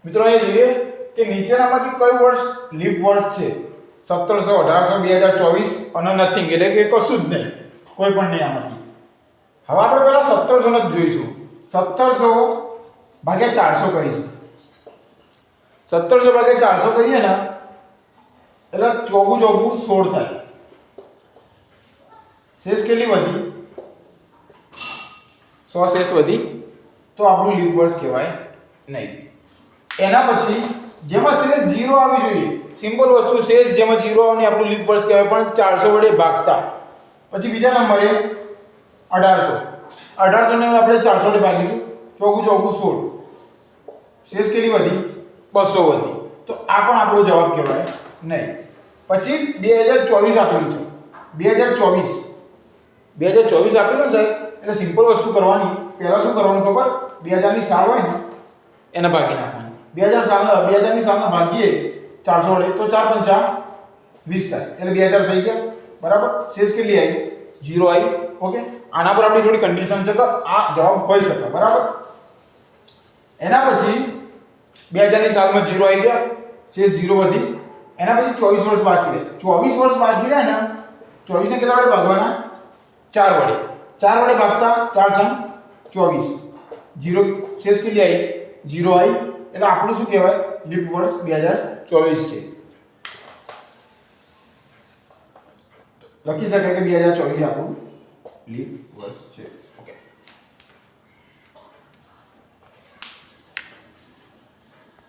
મિત્રો અહીં જોઈએ કે નીચેનામાંથી કયું વર્ષ લીપ વર્ષ છે? 1700, 1800, 2024 અને નથિંગ, એટલે કે કશું જ નહીં, કોઈ પણ નહીં આમાંથી. હવે આપણે પહેલા 1700 જ જોઈશું. 1700 ભાગ્યા 400 કરીશું. 1700 ભાગ્યા 400 કરીએ ને એટલે ચોગું 16 થાય. શેષ કેટલી વધી? 100 શેષ વધી, તો આપણું લીપ વર્ષ કહેવાય નહીં. એના પછી જેમાં શેષ 0 આવી જોઈએ, સિમ્પલ વસ્તુ, શેષ જેમાં 0 આવે ને આપણું લીપ વર્ષ કહેવાય, પણ 400 વડે ભાગતા. પછી બીજા નંબરે 1800. 1800 ને આપણે 400 વડે ભાગીશું, ચોગું 16. શેષ કેટલી વધી? 200 વધી, તો આ પણ આપણો જવાબ કહેવાય નહીં. પછી 2024 આપેલું છે. 2024 આપેલું છે એટલે સિમ્પલ વસ્તુ કરવાની. પહેલા શું કરવાનું ખબર? 2000 ની સાલ હોય ને એને ભાગી નાખવાની. 2000 ની સાલને ભાગીએ 400 વડે તો 4 × 5 = 20 થાય, એટલે 2000 થઈ ગયા. બરાબર. શેષ કેટલી આવી? 0 આવી. ઓકે, આના પર આપણી થોડી કન્ડિશન છે કે આ જવાબ હોઈ શકે. બરાબર. એના પછી 2000 ની સાલમાં 0 આવી ગયા, શેષ 0 વધી. એના પછી 24 વર્ષ બાકી રહે. 24 વર્ષ બાકી રહે ને, 24 ને કેટલા વડે ભાગવાના? 4 વડે. 4 વડે ભાગતા 4 × 24, 0. શેષ કેટલી આવી? 0 આવી. એટલે આપણું શું કહેવાય? લીપ વર્ષ 2024 છે. લખી શકાય કે 2024 આપણું લીપ વર્ષ છે. ઓકે.